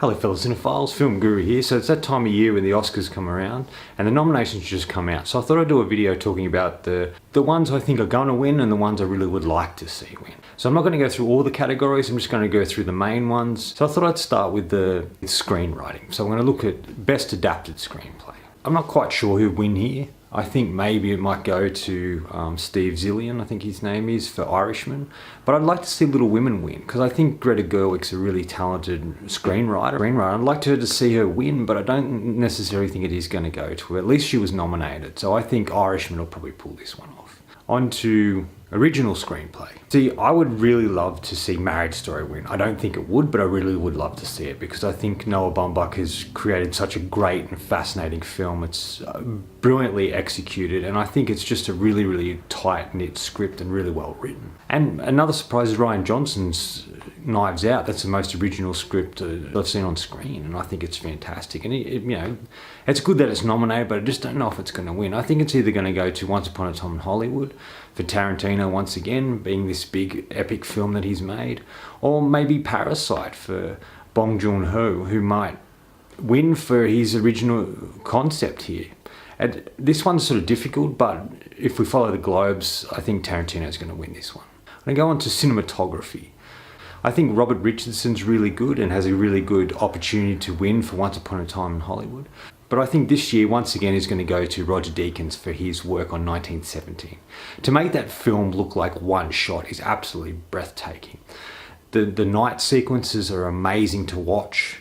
Hello fellow cinephiles, Film Guru here. So it's that time of year when the Oscars come around and the nominations just come out. So I thought I'd do a video talking about the ones I think are going to win and the ones I really would like to see win. So I'm not going to go through all the categories, I'm just going to go through the main ones. So I thought I'd start with the screenwriting. So I'm going to look at Best Adapted Screenplay. I'm not quite sure who'd win here. I think maybe it might go to Steve Zillian, I think his name is, for Irishman. But I'd like to see Little Women win, because I think Greta Gerwig's a really talented screenwriter. I'd like to see her win, but I don't necessarily think it is going to go to her. At least she was nominated, so I think Irishman will probably pull this one off. On to original screenplay. See, I would really love to see Marriage Story win. I don't think it would, but I really would love to see it because I think Noah Baumbach has created such a great and fascinating film. It's brilliantly executed, and I think it's just a really, really tight-knit script and really well written. And another surprise is Rian Johnson's Knives Out. That's the most original script I've seen on screen, and I think it's fantastic. And it's good that it's nominated, but I just don't know if it's going to win. I think it's either going to go to Once Upon a Time in Hollywood for Tarantino once again, being this big epic film that he's made, or maybe Parasite for Bong Joon-ho, who might win for his original concept here. And this one's sort of difficult, but if we follow the Globes, I think Tarantino's going to win this one. I'm going to go on to cinematography. I think Robert Richardson's really good and has a really good opportunity to win for Once Upon a Time in Hollywood. But I think this year, once again, is going to go to Roger Deakins for his work on 1917. To make that film look like one shot is absolutely breathtaking. The night sequences are amazing to watch.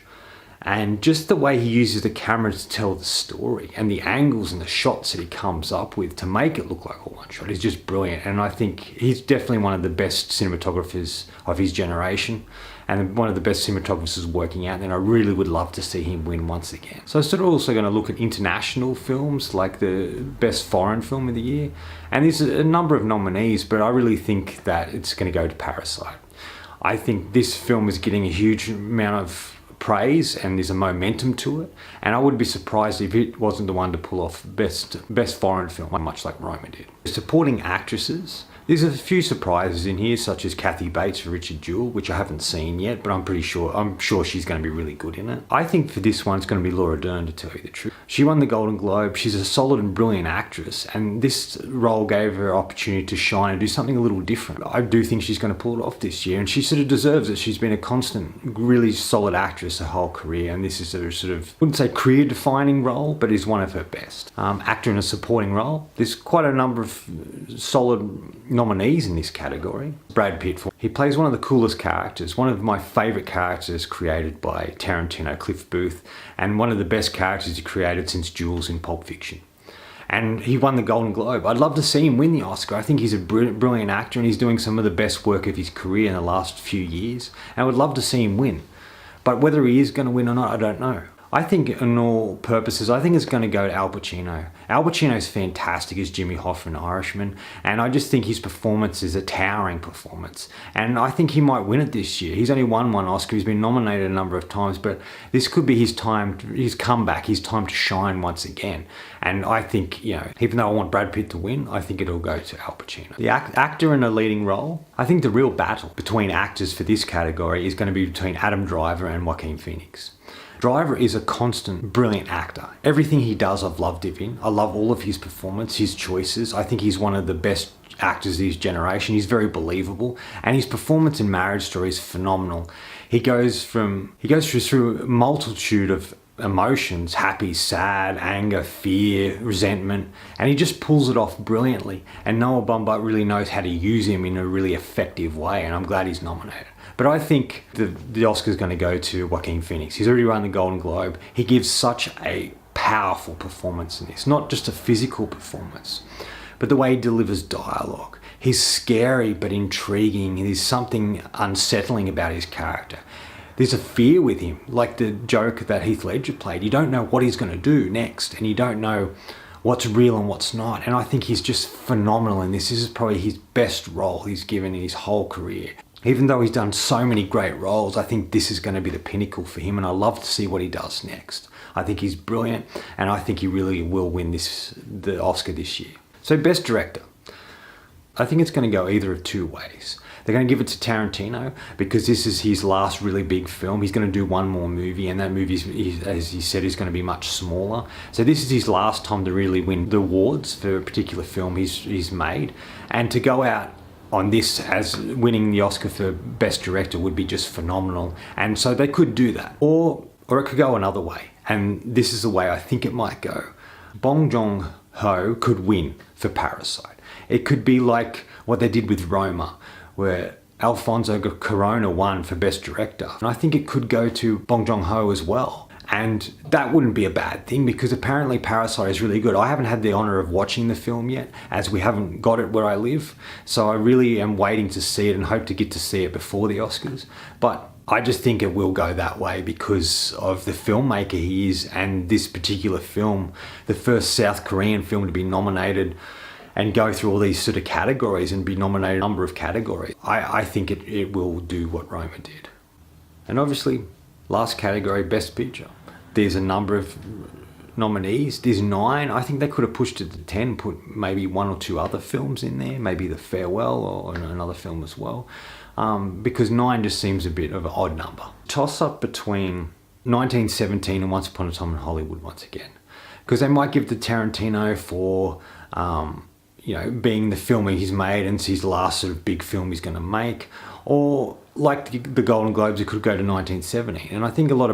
And just the way he uses the camera to tell the story and the angles and the shots that he comes up with to make it look like a one shot is just brilliant. And I think he's definitely one of the best cinematographers of his generation and one of the best cinematographers working out, and I really would love to see him win once again. So I'm sort of also going to look at international films, like the best foreign film of the year. And there's a number of nominees, but I really think that it's going to go to Parasite. I think this film is getting a huge amount of praise and there's a momentum to it, and I would be surprised if it wasn't the one to pull off best foreign film, much like Roma did. Supporting actresses, there's a few surprises in here, such as Kathy Bates for Richard Jewell, which I haven't seen yet, but I'm sure she's going to be really good in it. I think for this one it's going to be Laura Dern, to tell you the truth. She won the Golden Globe. She's a solid and brilliant actress, and this role gave her opportunity to shine and do something a little different. I do think she's going to pull it off this year, and she sort of deserves it. She's been a constant, really solid actress her whole career, and this is a sort of, I wouldn't say career-defining role, but is one of her best. Actor in a supporting role. There's quite a number of solid nominees in this category. Brad Pitt. He plays one of the coolest characters, one of my favourite characters created by Tarantino, Cliff Booth, and one of the best characters he created since Jules in Pulp Fiction. And he won the Golden Globe. I'd love to see him win the Oscar. I think he's a brilliant actor and he's doing some of the best work of his career in the last few years. And I would love to see him win. But whether he is going to win or not, I don't know. I think in all purposes, I think it's going to go to Al Pacino. Al Pacino's fantastic as Jimmy Hoffa in Irishman, and I just think his performance is a towering performance. And I think he might win it this year. He's only won one Oscar, he's been nominated a number of times, but this could be his time, his comeback, his time to shine once again. And I think, even though I want Brad Pitt to win, I think it'll go to Al Pacino. The actor in a leading role, I think the real battle between actors for this category is going to be between Adam Driver and Joaquin Phoenix. Driver is a constant, brilliant actor. Everything he does, I've loved him in. I love all of his performance, his choices. I think he's one of the best actors of his generation. He's very believable, and his performance in Marriage Story is phenomenal. He goes through a multitude of emotions: happy, sad, anger, fear, resentment, and he just pulls it off brilliantly. And Noah Baumbach really knows how to use him in a really effective way, and I'm glad he's nominated. But I think the Oscar's going to go to Joaquin Phoenix. He's already won the Golden Globe. He gives such a powerful performance in this, not just a physical performance, but the way he delivers dialogue. He's scary but intriguing. There's something unsettling about his character. There's a fear with him, like the joke that Heath Ledger played. You don't know what he's going to do next, and you don't know what's real and what's not. And I think he's just phenomenal in this. This is probably his best role he's given in his whole career. Even though he's done so many great roles, I think this is going to be the pinnacle for him, and I love to see what he does next. I think he's brilliant, and I think he really will win the Oscar this year. So Best Director. I think it's going to go either of two ways. They're going to give it to Tarantino because this is his last really big film. He's going to do one more movie, and that movie, as he said, is going to be much smaller. So this is his last time to really win the awards for a particular film he's made. And to go out on this as winning the Oscar for Best Director would be just phenomenal. And so they could do that. Or it could go another way. And this is the way I think it might go. Bong Joon-ho could win for Parasite. It could be like what they did with Roma, where Alfonso Cuarón won for Best Director. And I think it could go to Bong Joon-ho as well. And that wouldn't be a bad thing because apparently Parasite is really good. I haven't had the honor of watching the film yet, as we haven't got it where I live. So I really am waiting to see it and hope to get to see it before the Oscars. But I just think it will go that way because of the filmmaker he is, and this particular film, the first South Korean film to be nominated and go through all these sort of categories and be nominated in a number of categories. I think it will do what Roma did. And obviously, last category, Best Picture. There's a number of nominees. There's 9. I think they could have pushed it to 10, put maybe 1 or 2 other films in there, maybe The Farewell or another film as well. Because 9 just seems a bit of an odd number. Toss up between 1917 and Once Upon a Time in Hollywood once again. Because they might give the Tarantino for, being the film he's made and it's his last sort of big film he's going to make. Or like the Golden Globes, it could go to 1917. And I think a lot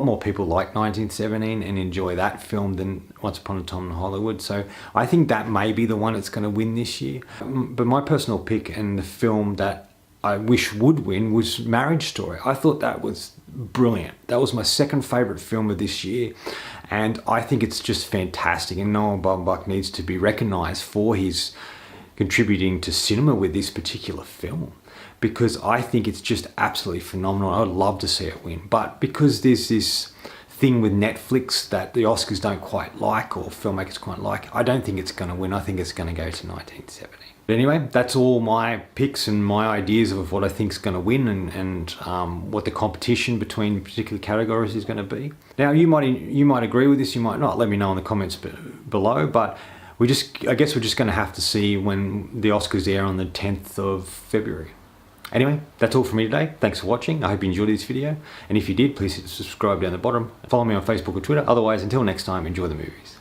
more people like 1917 and enjoy that film than Once Upon a Time in Hollywood. So I think that may be the one that's going to win this year. But my personal pick and the film that I wish would win was Marriage Story. I thought that was brilliant. That was my second favorite film of this year. And I think it's just fantastic. And Noah Baumbach needs to be recognized for his contributing to cinema with this particular film, because I think it's just absolutely phenomenal. I would love to see it win. But because there's this thing with Netflix that the Oscars don't quite like, or filmmakers quite like, I don't think it's going to win. I think it's going to go to 1917. But anyway, that's all my picks and my ideas of what I think is going to win and what the competition between particular categories is going to be. Now, you might agree with this, you might not. Let me know in the comments below. But I guess we're just going to have to see when the Oscars air on the 10th of February. Anyway, that's all from me today. Thanks for watching. I hope you enjoyed this video. And if you did, please hit subscribe down the bottom. Follow me on Facebook or Twitter. Otherwise, until next time, enjoy the movies.